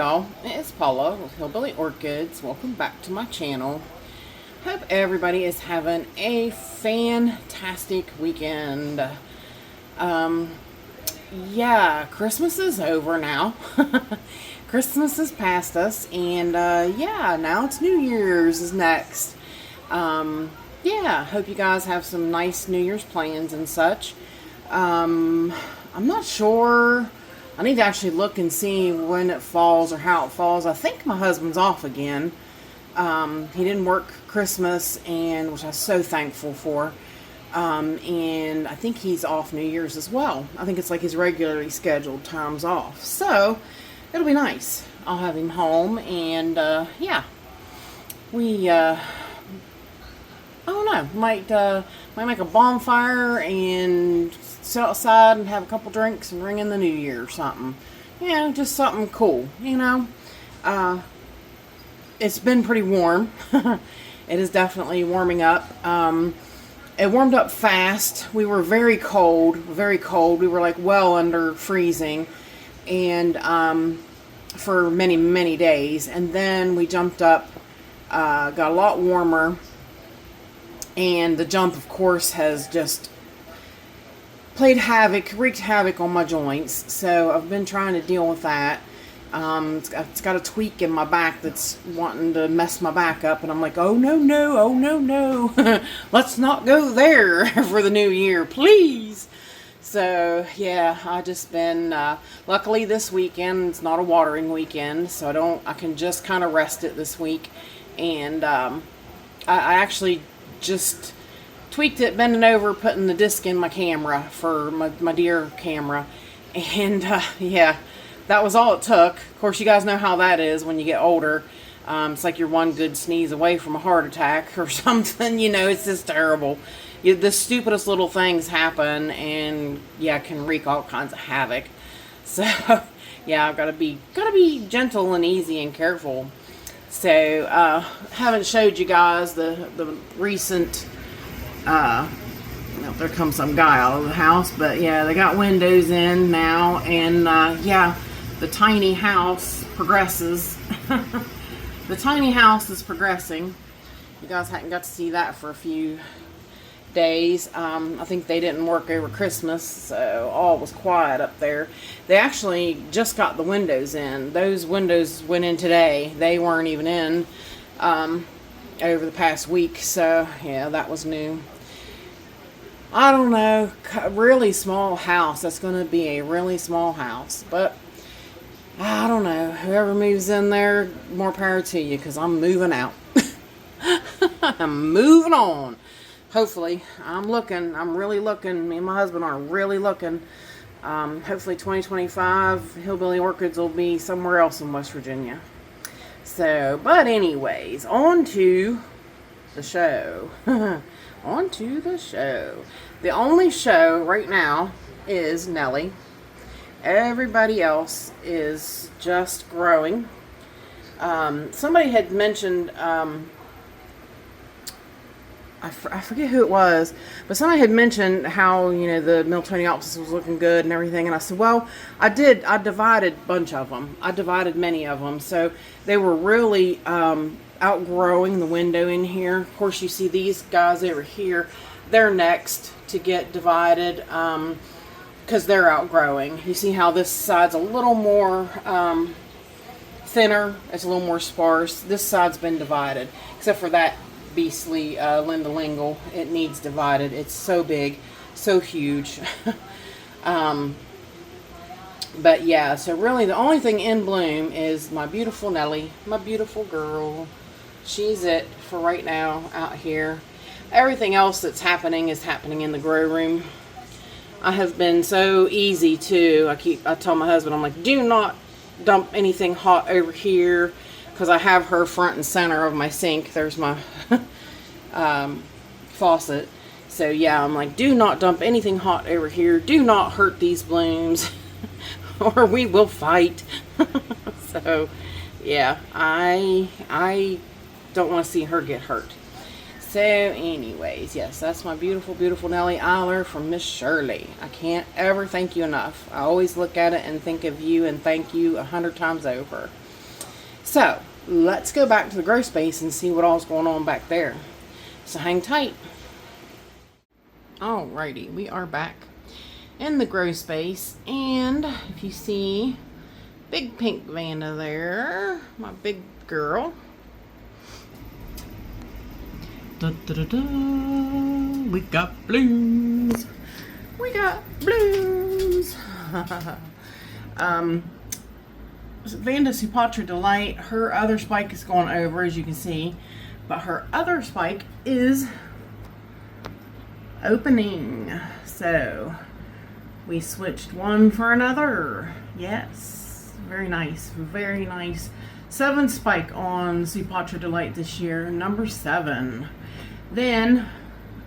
y'all, it's Paula with Hillbilly Orchids. Welcome back to my channel. Hope everybody is having a fantastic weekend. Yeah, Christmas is over now. Christmas is past us, and yeah, now it's New Year's is next. Yeah, hope you guys have some nice New Year's plans and such. I'm not sure. I need to actually look and see when it falls or how it falls. I think my husband's off again. He didn't work Christmas, and which I'm so thankful for. And I think he's off New Year's as well. I think it's like his regularly scheduled times off. So it'll be nice. I'll have him home, and yeah, we I don't know, might make a bonfire and sit outside and have a couple drinks and ring in the new year or something. You know, just something cool, you know. It's been pretty warm. It is definitely warming up. It warmed up fast. We were very cold, very cold. We were like well under freezing, and for many, many days. And then we jumped up, got a lot warmer. And the jump, of course, has just wreaked havoc on my joints. So I've been trying to deal with that. It's got a tweak in my back that's wanting to mess my back up. And I'm like, oh, no, no, oh, no, no. Let's not go there for the new year, please. So, yeah, I just been, luckily this weekend, it's not a watering weekend. So I can just kind of rest it this week. And I actually just tweaked it, bending over, putting the disc in my camera for my deer camera, and yeah, that was all it took. Of course, you guys know how that is when you get older. It's like you're one good sneeze away from a heart attack or something. You know, it's just terrible. The stupidest little things happen, and yeah, can wreak all kinds of havoc. So yeah, I've got to be gentle and easy and careful. So, haven't showed you guys the recent, well, there comes some guy out of the house, but yeah, they got windows in now, and, yeah, the tiny house progresses. The tiny house is progressing. You guys hadn't got to see that for a few days. I think they didn't work over Christmas, so all was quiet up there. They actually just got the windows in. Those windows went in today. They weren't even in over the past week, so yeah, that was new. I don't know, really small house. That's going to be a really small house, but I don't know. Whoever moves in there, more power to you, because I'm moving out. I'm moving on. Hopefully, I'm really looking, me and my husband are really looking. Hopefully 2025, Hillbilly Orchids will be somewhere else in West Virginia. So, but anyways, on to the show. On to the show. The only show right now is Nellie. Everybody else is just growing. Somebody had mentioned, I forget who it was, but somebody had mentioned how, you know, the Miltoniopsis was looking good and everything, and I said, well, I divided a bunch of them. I divided many of them, so they were really outgrowing the window in here. Of course, you see these guys over here, they're next to get divided, because they're outgrowing. You see how this side's a little more thinner, it's a little more sparse. This side's been divided, except for that beastly Linda Lingle. It needs divided. It's so big, so huge. But yeah, so really the only thing in bloom is my beautiful Nellie, my beautiful girl. She's it for right now out here. Everything else that's happening is happening in the grow room. I have been so easy too. I tell my husband, I'm like, do not dump anything hot over here, because I have her front and center of my sink. There's my faucet. So yeah, I'm like, do not dump anything hot over here. Do not hurt these blooms or we will fight. So yeah, I don't want to see her get hurt. So anyways, yes, that's my beautiful, beautiful Nellie Eiler from Miss Shirley. I can't ever thank you enough. I always look at it and think of you and thank you 100 times over. So let's go back to the grow space and see what all's going on back there. So hang tight. Alrighty, we are back in the grow space, and if you see big pink Vanda there, my big girl. Da, da, da, da. We got blooms. We got blooms. Vanda Supatra Delight, her other spike is going over, as you can see, but her other spike is opening. So we switched one for another. Yes, very nice, very nice. 7 spike on Supatra Delight this year, number 7. Then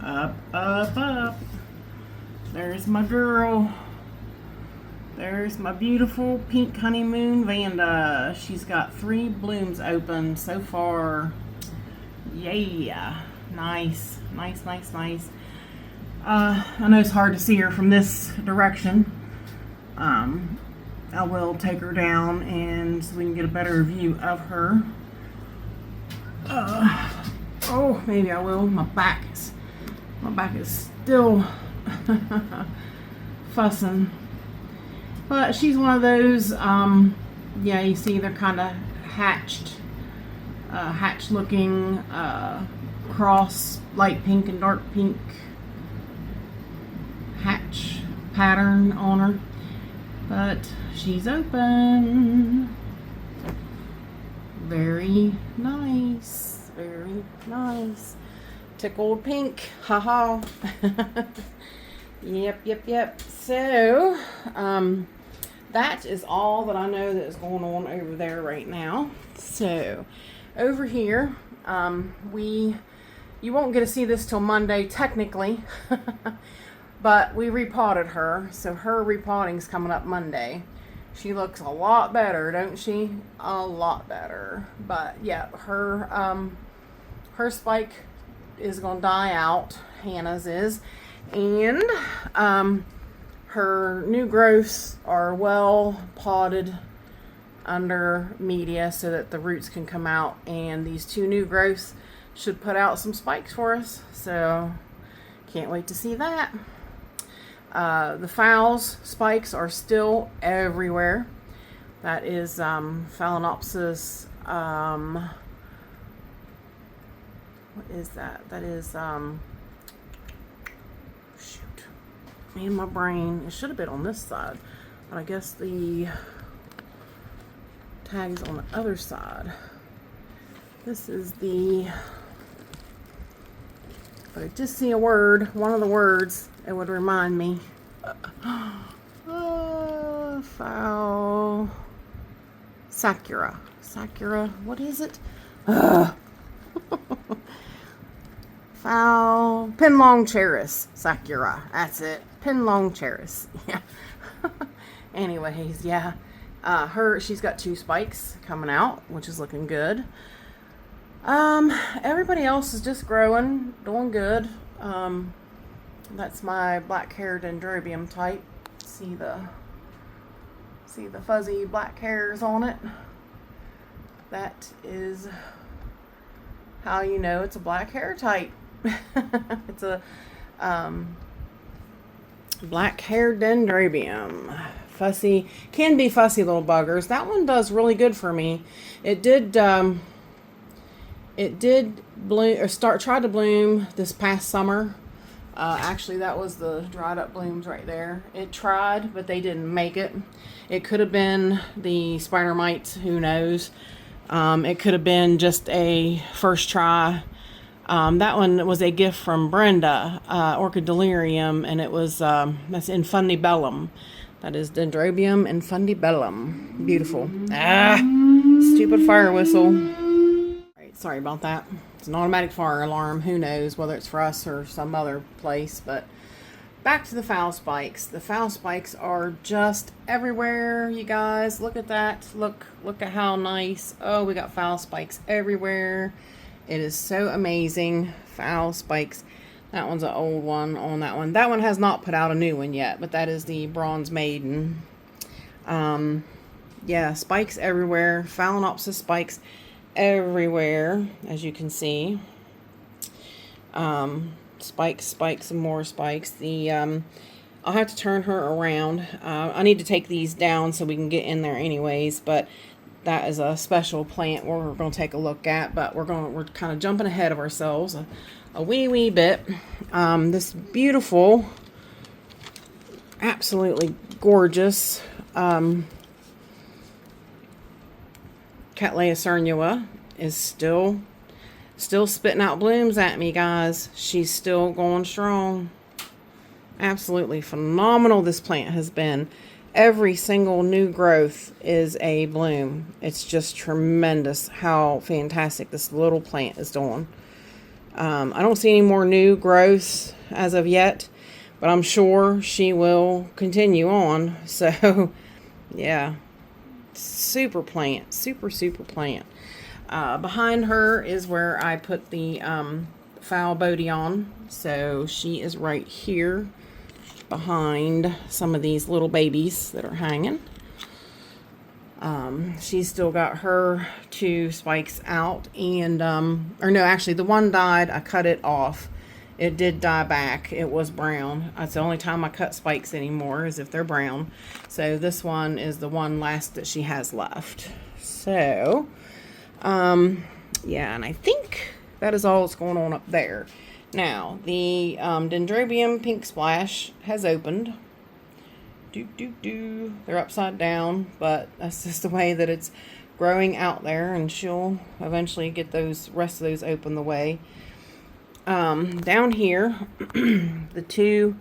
up, up, up. There's my girl. There's my beautiful pink honeymoon Vanda. She's got 3 blooms open so far. Yeah, nice, nice, nice, nice. I know it's hard to see her from this direction. I will take her down and so we can get a better view of her. Oh, maybe I will. My back is still fussing. But she's one of those, yeah, you see they're kind of hatched looking, cross light pink and dark pink hatch pattern on her. But she's open. Very nice. Very nice. Tickled pink. Haha. Yep. So, that is all that I know that is going on over there right now. So, over here, you won't get to see this till Monday, technically. But we repotted her, so her repotting's coming up Monday. She looks a lot better, don't she? A lot better. But yeah, her spike is gonna die out. Hannah's is, and her new growths are well potted under media so that the roots can come out. And these 2 new growths should put out some spikes for us. So can't wait to see that. The Phals spikes are still everywhere. That is Phalaenopsis. What is that? That is shoot. Me and my brain. It should have been on this side, but I guess the tag's on the other side. This is the. If I just see a word, one of the words, it would remind me. Foul. Sakura. Sakura. What is it? Foul. Pinlong Cheris. Sakura. That's it. Pinlong Cheris. Yeah. Anyways, yeah. She's got 2 spikes coming out, which is looking good. Everybody else is just growing, doing good. That's my black hair dendrobium type. See the fuzzy black hairs on it? That is how you know it's a black hair type. It's a black hair dendrobium. Fussy, can be fussy little buggers. That one does really good for me. It did bloom or tried to bloom this past summer. Actually, that was the dried up blooms right there. It tried, but they didn't make it. It could have been the spider mites, who knows. It could have been just a first try. That one was a gift from Brenda, Orchid Delirium, and it was, that's Infundibellum. That is Dendrobium Infundibellum. Beautiful. Stupid fire whistle. Right, sorry about that. It's an automatic fire alarm. Who knows whether it's for us or some other place. But back to the Phal spikes. The Phal spikes are just everywhere, you guys. Look at that. Look at how nice. Oh, we got Phal spikes everywhere. It is so amazing. Phal spikes. That one's an old one on that one. That one has not put out a new one yet, but that is the Bronze Maiden. Yeah, spikes everywhere. Phalaenopsis spikes everywhere, as you can see. Spikes, spikes, and more spikes. I'll have to turn her around. I need to take these down so we can get in there anyways, but that is a special plant we're going to take a look at, but we're kind of jumping ahead of ourselves a wee bit. This beautiful, absolutely gorgeous Cattleya cernua is still spitting out blooms at me, guys. She's still going strong. Absolutely phenomenal this plant has been. Every single new growth is a bloom. It's just tremendous how fantastic this little plant is doing. I don't see any more new growths as of yet, but I'm sure she will continue on. So, yeah, super plant, super plant. Behind her is where I put the foul Bodion. So she is right here behind some of these little babies that are hanging. She's still got her 2 spikes out, and or no, actually the one died. I cut it off. It did die back. It was brown. That's the only time I cut spikes anymore, is if they're brown. So this one is the one last that she has left. So yeah, and I think that is all that's going on up there. Now, the Dendrobium Pink Splash has opened. They're upside down, but that's just the way that it's growing out there, and she'll eventually get those rest of those open the way. Down here, the 2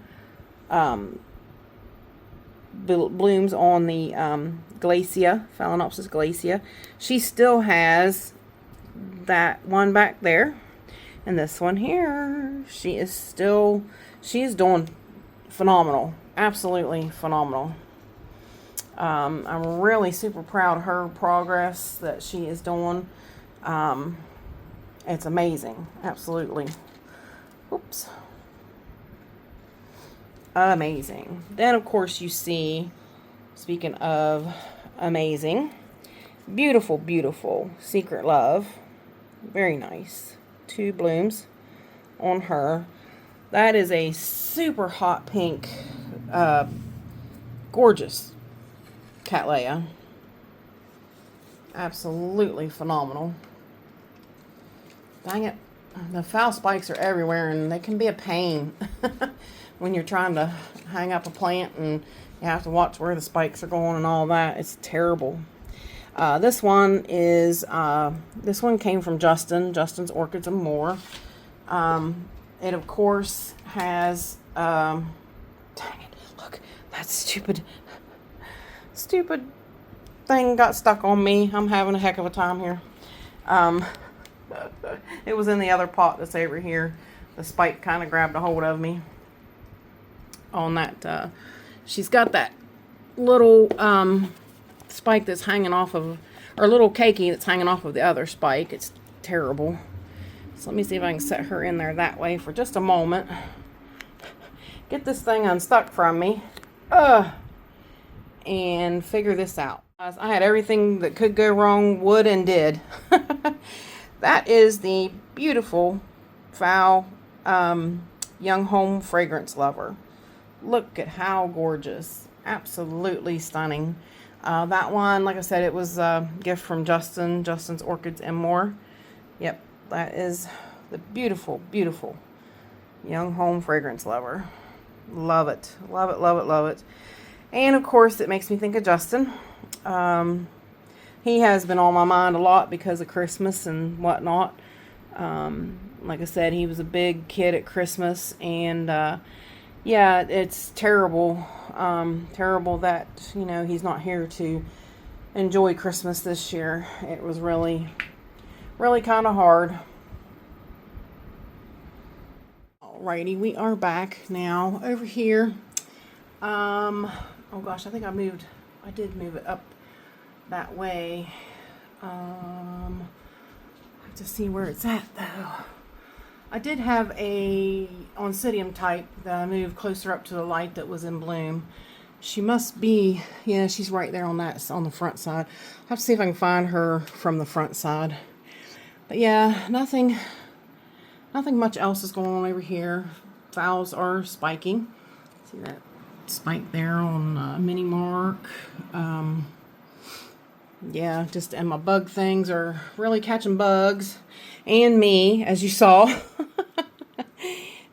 blooms on the Glacia, Phalaenopsis Glacia. She still has that one back there. And this one here, she is doing phenomenal. Absolutely phenomenal. I'm really super proud of her progress that she is doing. It's amazing. Absolutely. Oops. Amazing. Then, of course, you see, speaking of amazing, beautiful Secret Love. Very nice. 2 blooms on her. That is a super hot pink, gorgeous Cattleya. Absolutely phenomenal. Dang it. The foul spikes are everywhere, and they can be a pain when you're trying to hang up a plant and you have to watch where the spikes are going and all that. It's terrible. This one came from Justin's Orchids and More. It of course has, dang it, look, that stupid thing got stuck on me. I'm having a heck of a time here. It was in the other pot that's over here. The spike kind of grabbed a hold of me on that. She's got that little, spike that's hanging off of, or little cakey that's hanging off of the other spike. It's terrible. So let me see if I can set her in there that way for just a moment. Get this thing unstuck from me. And figure this out. I had everything that could go wrong, would and did. That is the beautiful foul Young Home Fragrance Lover. Look at how gorgeous. Absolutely stunning. That one, like I said, it was a gift from Justin's Orchids and More. Yep, that is the beautiful Young Home Fragrance Lover. Love it. Love it. And of course, it makes me think of Justin. He has been on my mind a lot because of Christmas and whatnot. Like I said, he was a big kid at Christmas, and yeah, it's terrible. Terrible that, he's not here to enjoy Christmas this year. It was really kind of hard. Alrighty, we are back now over here. Oh gosh, I think I did move it up that way. I have to see where it's at though. I did have a Oncidium type that I moved closer up to the light that was in bloom. She must be, yeah, she's right there on on the front side. I'll have to see if I can find her from the front side. But yeah, nothing much else is going on over here. Fowls are spiking. See that spike there on Mini Mark. Yeah, and my bug things are really catching bugs. And me, as you saw.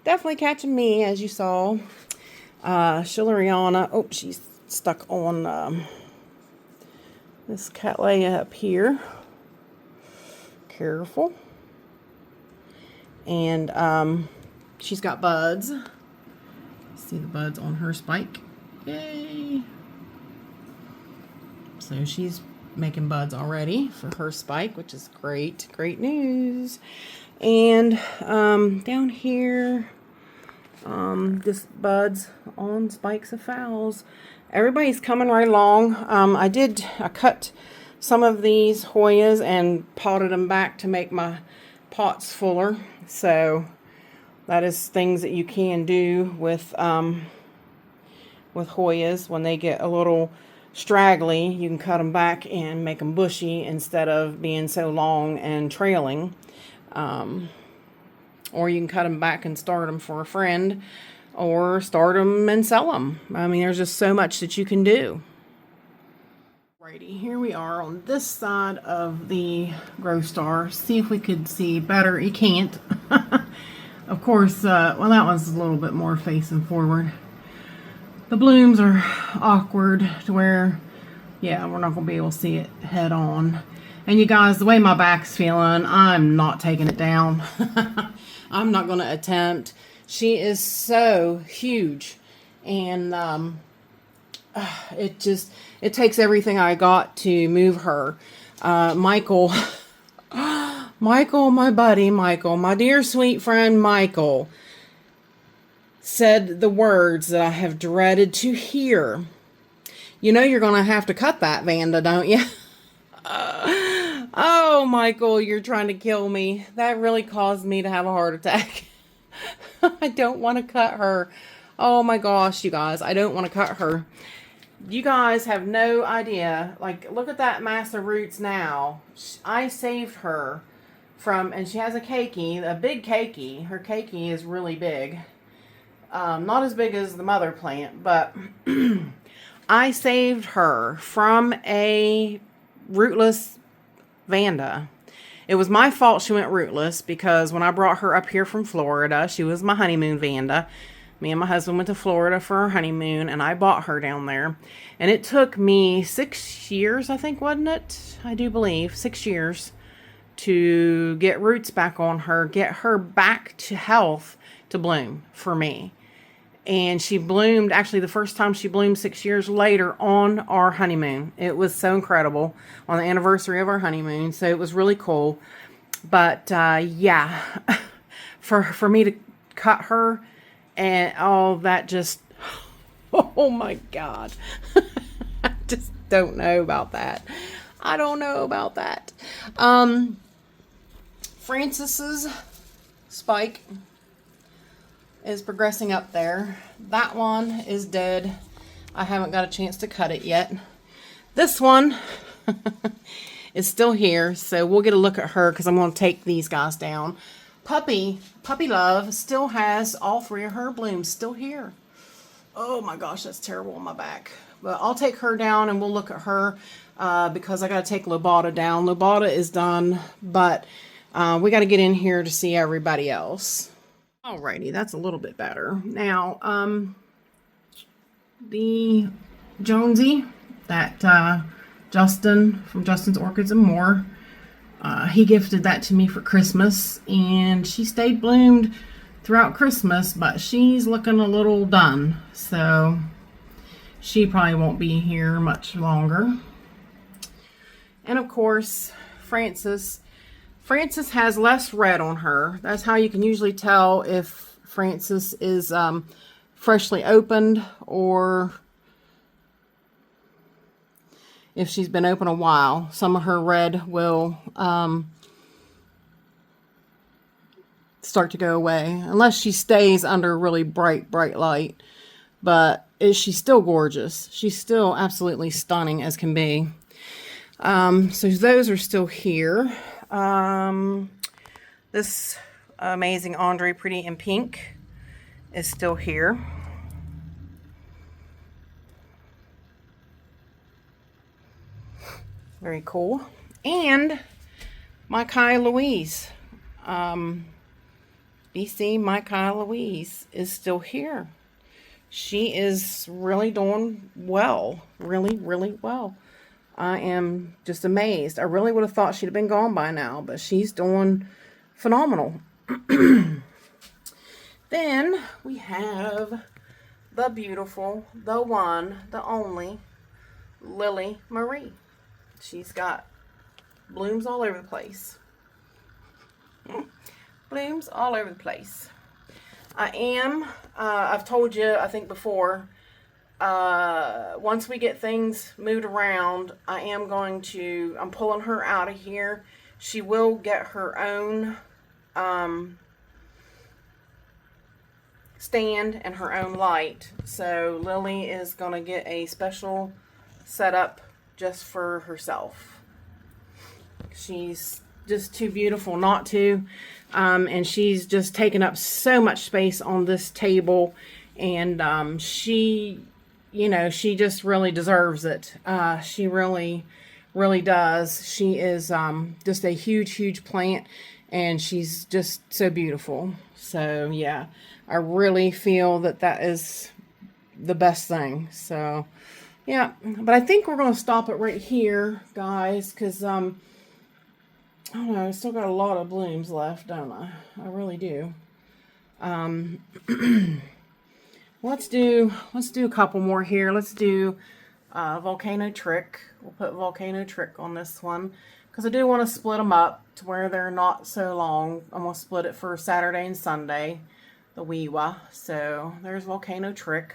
Definitely catching me, as you saw. Schilleriana. Oh, she's stuck on this Cattleya up here. Careful. And she's got buds. See the buds on her spike. Yay! So she's making buds already for her spike, which is great. Great news. And down here, just buds on spikes of phals. Everybody's coming right along. I cut some of these Hoyas and potted them back to make my pots fuller. So that is things that you can do with Hoyas. When they get a little straggly, you can cut them back and make them bushy instead of being so long and trailing. Or you can cut them back and start them for a friend, or start them and sell them. I mean, there's just so much that you can do. Alrighty, here we are on this side of the Grow Star. See if we could see better. You can't. Of course, well, that one's a little bit more facing forward. The blooms are awkward to where, yeah, we're not going to be able to see it head on. And you guys, the way my back's feeling, I'm not taking it down. I'm not going to attempt. She is so huge. And it takes everything I got to move her. Michael, my buddy Michael, my dear sweet friend Michael, said the words that I have dreaded to hear. You know you're going to have to cut that, Vanda, don't you? Oh, Michael, you're trying to kill me. That really caused me to have a heart attack. I don't want to cut her. Oh my gosh, you guys, I don't want to cut her. You guys have no idea. Like, look at that mass of roots now. I saved her from, and she has a keiki, a big keiki. Her keiki is really big. Not as big as the mother plant, but I saved her from a rootless Vanda. It was my fault she went rootless, because when I brought her up here from Florida, she was my honeymoon Vanda. Me and my husband went to Florida for our honeymoon, and I bought her down there. And it took me 6 years, I think, wasn't it? I do believe 6 years to get roots back on her, get her back to health to bloom for me. And she bloomed, actually the first time she bloomed 6 years later on our honeymoon. It was so incredible, on the anniversary of our honeymoon. So it was really cool. But yeah, for me to cut her and all that, just, oh my God. I just don't know about that. I don't know about that. Francis's spike is progressing up there. That one is dead. I haven't got a chance to cut it yet. This one is still here, so we'll get a look at her because I'm going to take these guys down. Puppy Love still has all 3 of her blooms still here. Oh my gosh, that's terrible on my back. But I'll take her down and we'll look at her because I got to take Lobata down. Lobata is done, but we got to get in here to see everybody else. Alrighty, that's a little bit better. Now, the Jonesy that Justin from Justin's Orchids and More, he gifted that to me for Christmas, and she stayed bloomed throughout Christmas, but she's looking a little done, so she probably won't be here much longer. And of course, Francis has less red on her. That's how you can usually tell if Francis is freshly opened or if she's been open a while. Some of her red will start to go away unless she stays under really bright light. But is she's still gorgeous. She's still absolutely stunning as can be. So those are still here. This amazing Andre Pretty in Pink is still here. Very cool. And my Kai Louise. BC My Kai Louise is still here. She is really doing well. Really, really well. I am just amazed. I really would have thought she'd have been gone by now, but she's doing phenomenal. Then we have the beautiful, the one, the only Lily Marie. She's got blooms all over the place. Blooms all over the place. I've told you, I think before, once we get things moved around, I'm pulling her out of here. She will get her own stand and her own light. So Lily is going to get a special setup just for herself. She's just too beautiful not to. And she's just taken up so much space on this table. And she just really deserves it. She really, really does. She is just a huge, huge plant. And she's just so beautiful. So, yeah, I really feel that is the best thing. So, yeah. But I think we're going to stop it right here, guys. Because, I don't know, I still got a lot of blooms left, don't I? I really do. Let's do a couple more here. Let's do Volcano Trick. We'll put Volcano Trick on this one because I do want to split them up to where they're not so long. I'm going to split it for Saturday and Sunday, the Wewa. So there's Volcano Trick.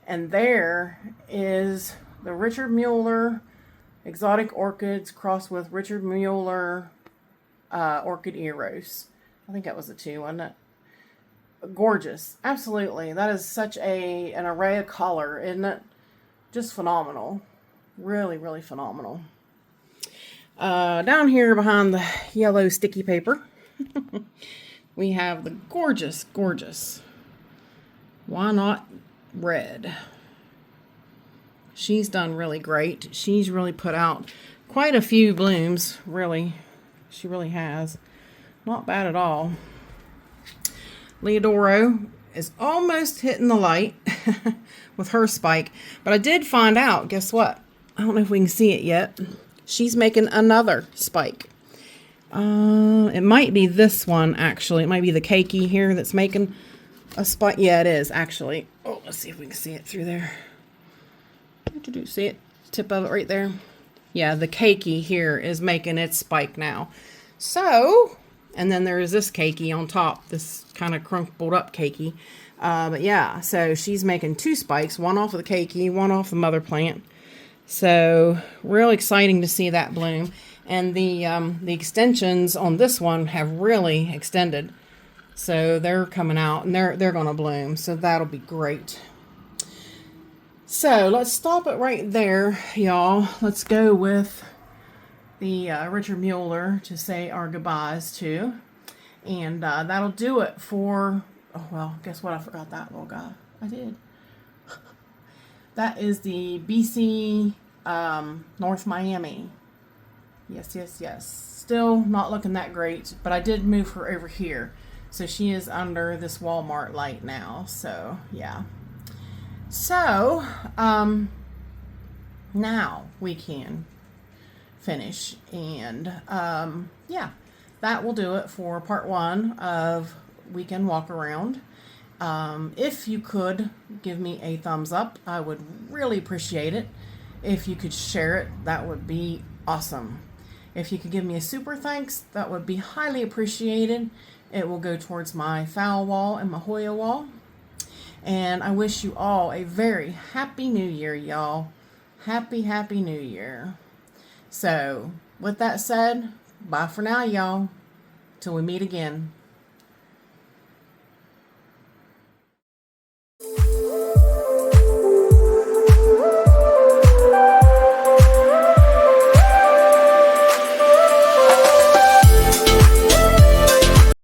And there is the Richard Mueller Exotic Orchids crossed with Richard Mueller Orchid Eros. I think that was the two, wasn't it? Gorgeous. Absolutely. That is such an array of color, isn't it? Just phenomenal. Really, really phenomenal. Down here behind the yellow sticky paper, we have the gorgeous, gorgeous Why Not Red. She's done really great. She's really put out quite a few blooms, really. She really has. Not bad at all. Leodoro is almost hitting the light with her spike. But I did find out, guess what? I don't know if we can see it yet. She's making another spike. It might be this one, actually. It might be the cakey here that's making a spike. Yeah, it is, actually. Oh, let's see if we can see it through there. See it? Tip of it right there. Yeah, the cakey here is making its spike now. So, and then there is this cakey on top, this kind of crumpled up cakey. But yeah, so she's making two spikes, one off of the cakey, one off the mother plant. So, real exciting to see that bloom. And the extensions on this one have really extended. So they're coming out and they're going to bloom. So that'll be great. So let's stop it right there, y'all. Let's go with the Richard Mueller to say our goodbyes to. And that'll do it for, oh, well, guess what? I forgot that little guy. I did. That is the BC North Miami. Yes, yes, yes. Still not looking that great, but I did move her over here. So she is under this Walmart light now. So, yeah. So, now we can finish. And, yeah, that will do it for part one of Weekend Walk Around. If you could give me a thumbs up, I would really appreciate it. If you could share it, that would be awesome. If you could give me a super thanks, that would be highly appreciated. It will go towards my foul wall and my Hoya wall. And I wish you all a very happy new year, y'all. Happy, happy new year. So, with that said, bye for now, y'all. Till we meet again.